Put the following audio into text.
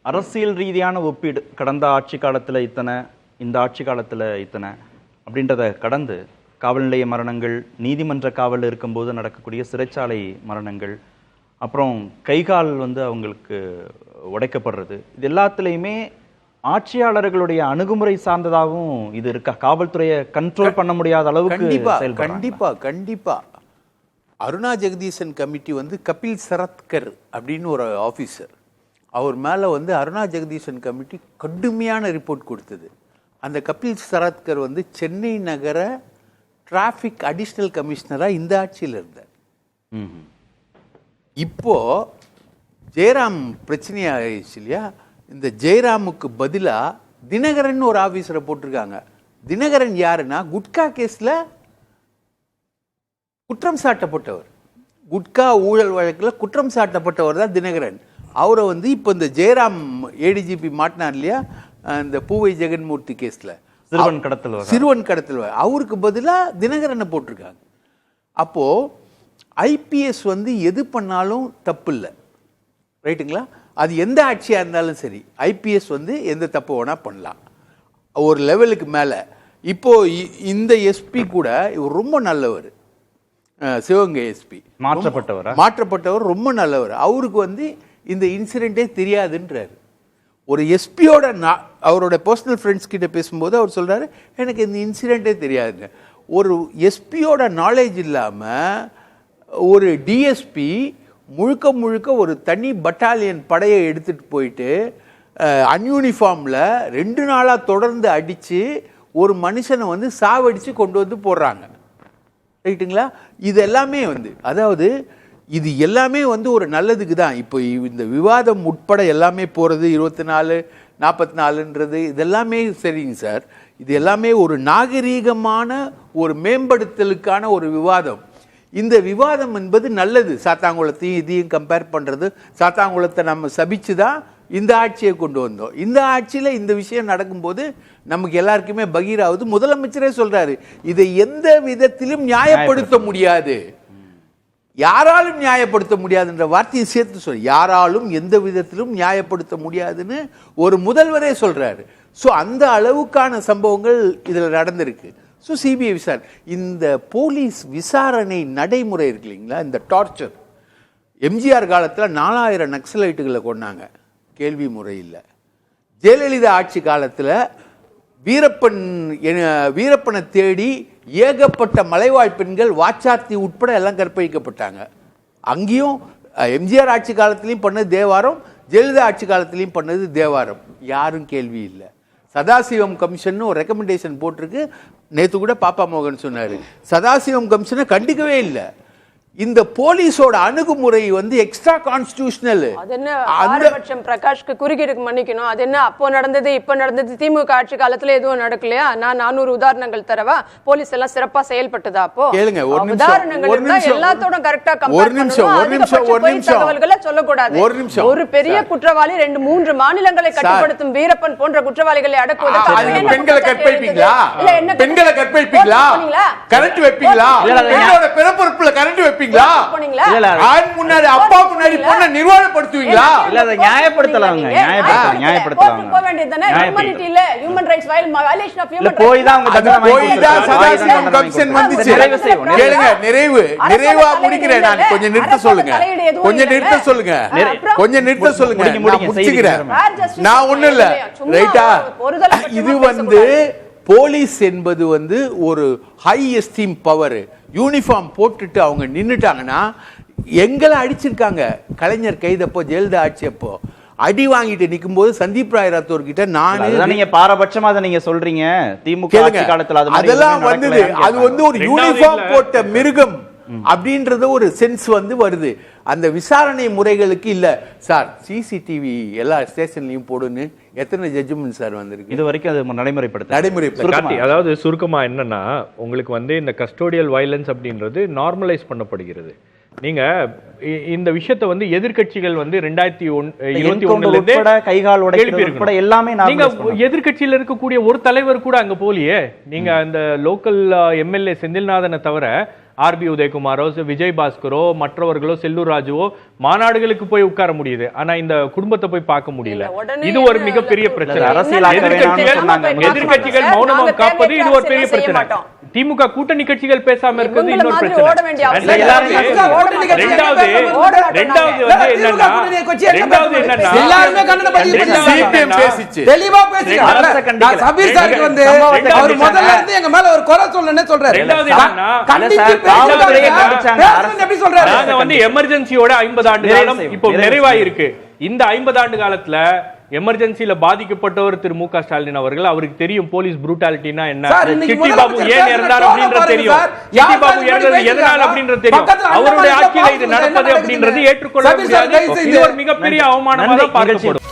அரசியல் ரீதியான ஒப்பீடு, கடந்த ஆட்சி காலத்தில் இத்தனை, இந்த ஆட்சி காலத்தில் இத்தனை அப்படின்றத கடந்து காவல் நிலைய மரணங்கள், நீதிமன்ற காவல் இருக்கும்போது நடக்கக்கூடிய சிறைச்சாலை மரணங்கள், அப்புறம் கைகால் அவங்களுக்கு உடைக்கப்படுறது, இது எல்லாத்துலேயுமே ஆட்சியாளர்களுடைய அணுகுமுறை சார்ந்ததாகவும் இது இருக்கா? காவல்துறையை கண்ட்ரோல் பண்ண முடியாத அளவுக்கு கண்டிப்பா அருணா ஜெகதீசன் கமிட்டி கபில் சரத்கர் அப்படின்னு ஒரு ஆஃபீஸர், அவர் மேலே அருணா ஜெகதீசன் கமிட்டி கடுமையான ரிப்போர்ட் கொடுத்தது. அந்த கபில் சரத்கர் சென்னை நகர டிராஃபிக் அடிஷ்னல் கமிஷனராக இந்த ஆட்சியில் இருந்தார். இப்போ ஜெயராம் பிரச்சனையாகிடுச்சு இல்லையா? இந்த ஜெயராமுக்கு பதிலாக தினகரன் ஒரு ஆஃபீஸரை போட்டிருக்காங்க. தினகரன் யாருன்னா குட்கா கேஸில் குற்றம் சாட்டப்பட்டவர், குட்கா ஊழல் வழக்கில் குற்றம் சாட்டப்பட்டவர் தான் தினகரன். அவரை இப்போ இந்த ஜெயராம் ஏடிஜிபி மாட்டினார் இல்லையா, இந்த பூவை ஜெகன்மூர்த்தி கேஸில் சிறுவன் கடத்தல், அவருக்கு பதிலாக தினகரனை போட்டிருக்காங்க. அப்போது ஐபிஎஸ் எது பண்ணாலும் தப்பு இல்லை, ரைட்டுங்களா? அது எந்த ஆட்சியாக இருந்தாலும் சரி, ஐபிஎஸ் எந்த தப்பு வேணால் பண்ணலாம் ஒரு லெவலுக்கு மேலே. இப்போது இந்த எஸ்பி கூட இவர் ரொம்ப நல்லவர், சிவகங்கை எஸ்பி மாற்றப்பட்டவர், ரொம்ப நல்லவர். அவருக்கு இந்த இன்சிடென்ட்டே தெரியாதுன்றார். ஒரு எஸ்பியோட அவரோட பர்சனல் ஃப்ரெண்ட்ஸ் கிட்ட பேசும்போது அவர் சொல்கிறாரு, எனக்கு இந்த இன்சிடென்ட்டே தெரியாதுங்க. ஒரு எஸ்பியோட நாலேஜ் இல்லாமல் ஒரு டிஎஸ்பி முழுக்க ஒரு தனி பட்டாலியன் படையை எடுத்துகிட்டு போயிட்டு அன்யூனிஃபார்மில் 2 நாளாக தொடர்ந்து அடித்து ஒரு மனுஷனை சாவடித்து கொண்டு போடுறாங்க, ரைட்டுங்களா? இது எல்லாமே அதாவது இது எல்லாமே ஒரு நல்லதுக்கு தான். இப்போ இந்த விவாதம் உட்பட எல்லாமே போகிறது 24, 44ன்றது இதெல்லாமே சரிங்க சார். இது எல்லாமே ஒரு நாகரீகமான ஒரு மேம்படுத்தலுக்கான ஒரு விவாதம். இந்த விவாதம் என்பது நல்லது. சாத்தாங்குளத்தையும் இதையும் கம்பேர் பண்ணுறது, சாத்தாங்குளத்தை நம்ம சபிச்சு தான் இந்த ஆட்சியை கொண்டு வந்தோம். இந்த ஆட்சியில் இந்த விஷயம் நடக்கும்போது நமக்கு எல்லாருக்குமே பகீராவது. முதலமைச்சரே சொல்றாரு, இதை எந்த விதத்திலும் நியாயப்படுத்த முடியாது, யாராலும் நியாயப்படுத்த முடியாதுன்ற வார்த்தையை சேர்த்து சொல்ல, யாராலும் எந்த விதத்திலும் நியாயப்படுத்த முடியாதுன்னு ஒரு முதல்வரே சொல்றாரு. ஸோ அந்த அளவுக்கான சம்பவங்கள் இதில் நடந்திருக்கு. ஸோ சிபிஐ விசாரணை, இந்த போலீஸ் விசாரணை நடைமுறை இருக்கு இல்லைங்களா, இந்த டார்ச்சர். எம்ஜிஆர் காலத்தில் 4000 நக்சலைட்டுகளை கொண்டாங்க, கேள்வி முறை இல்லை. ஜெயலலிதா ஆட்சி காலத்தில் வீரப்பனை தேடி ஏகப்பட்ட மலைவாழ் பெண்கள் வாச்சாத்தி உட்பட எல்லாம் கற்பழிக்கப்பட்டாங்க. அங்கேயும் எம்ஜிஆர் ஆட்சி காலத்திலையும் பண்ணது தேவாரம், ஜெயலலிதா ஆட்சி காலத்திலையும் பண்ணது தேவாரம், யாரும் கேள்வி இல்லை. சதாசிவம் கமிஷன் ஒரு ரெக்கமெண்டேஷன் போட்டிருக்கு. நேற்று கூட பாப்பா மோகன் சொன்னார், சதாசிவம் கமிஷனை கண்டிக்கவே இல்லை. இந்த போலீஸோட அணுகுமுறை எக்ஸ்ட்ரா கான்ஸ்டிடியூஷனல். அது என்ன பாரபட்சம்? பிரகாஷ்க்கு குறுக்கீடுக்கு மன்னிக்கணும். அது என்ன அப்போ நடந்தது இப்ப நடந்தது, திமுக ஆட்சி காலத்துல எதுவும் நடக்கலையா? நான் 400 உதாரணங்கள் தரவா? போலீஸ் எல்லாம் சிறப்பா செயல்பட்டதா? அப்போ கேளுங்க, உதாரணங்கள் எல்லாத்தோட கரெக்டா கம்பேர் பண்ணணும். தகவல்களை சொல்லக்கூடாது. ஒரு பெரிய குற்றவாளி 2-3 மாநிலங்களை கட்டுப்படுத்தும் வீரப்பன் போன்ற குற்றவாளிகளை அடக்குவதற்கு பெண்களை கற்பழிப்பீங்களா? பெண்களை கற்பழிப்பீங்களா? கரண்ட் வைப்பீங்களா? பெண்ணோட பிறப்புறுப்புல கரண்ட் வைப்பீங்களா? முன்னாடி அப்பா முன்னாடி பொண்ண நிர்வாணப்படுத்துவீங்களா? இல்ல, அதை நியாயப்படுத்தலாங்க. Human rights violation of human போய் தான் சதாசிவம் கமிஷன் வந்துச்சு. கேளுங்க, நிறைவா முடிக்கிறேன் நான். கொஞ்சம் நிறுத்த சொல்லுங்க, கொஞ்சம் நிறுத்த சொல்லுங்க, நான் முடிச்சுக்கிறேன். நான் ஒண்ணும் இல்ல, ரைட்டா? இது போலீஸ் என்பது ஒரு ஹை எஸ்டீம் பவர். யூனிஃபார்ம் போட்டுட்டு அவங்க நின்றுட்டாங்கன்னா, எங்களை அடிச்சிருக்காங்க கலைஞர் கைதப்போ, ஜெயலலிதா ஆட்சி அப்போ அடி வாங்கிட்டு நிற்கும் போது சந்தீப் ராய் ராத்தோர் கிட்ட நீங்க பாரபட்சமா அதை நீங்க சொல்றீங்க. திமுக காலத்துல அதெல்லாம் வந்தது. அது ஒரு யூனிஃபார்ம் போட்ட மிருகம் அப்படின்றது ஒரு சென்ஸ் வருது. அந்த விசாரணை முறைகளுக்கு இல்ல சார், சிசிடிவி எல்லா ஸ்டேஷன்லயும் போடுன்னு எத்தனை ஜட்ஜ்மெண்ட் சார் வந்திருக்கு இது வரைக்கும்? அது நடைமுறை. அதாவது சுருக்கமா என்னன்னா, உங்களுக்கு இந்த கஸ்டோடியல் வயலன்ஸ் அப்படின்றது நார்மலைஸ் பண்ணப்படுகிறது. நீங்க இந்த விஷயத்தை எதிர்கட்சிகள் 2021 கைகால் உடைப்பட எல்லாமே நீங்க எதிர்கட்சியில இருக்கக்கூடிய ஒரு தலைவர் கூட அங்க போலியே. நீங்க அந்த லோக்கல் எம்எல்ஏ செந்தில்நாதனை தவிர ஆர்பி உதயகுமாரோ விஜய் பாஸ்கரோ மற்றவர்களோ செல்லூர் ராஜுவோ மாநாடுகளுக்கு போய் உட்கார முடியுது, ஆனா இந்த குடும்பத்தை போய் பார்க்க முடியல. இது ஒரு மிகப்பெரிய பிரச்சனை. எதிர்கட்சிகள் மௌனமா காப்பது இது ஒரு பெரிய பிரச்சனை. திமுக கூட்டணி கட்சிகள் பேசாம இருக்கிறது இன்னொரு பிரச்சனை. எமர்ஜென்சியோட 50 ஆண்டு காலம் இப்போ நிறைவாயிருக்கு. இந்த 50 ஆண்டு காலத்துல எமர்ஜென்சில பாதிக்கப்பட்டவர் திரு மு க ஸ்டாலின் அவர்கள். அவருக்கு தெரியும் போலீஸ் புரூட்டாலிட்டினா என்ன, சிட்டி பாபு ஏன் இறந்தார் அப்படின்றது தெரியும், சிட்டி பாபு இறந்தது எதனால அப்படின்றது தெரியும். அவருடைய ஆட்சியில இது நடப்பது அப்படின்றது ஏற்றுக்கொள்ள முடியாது. இது ஒரு மிகப்பெரிய அவமானமாக பார்க்கப்படும்.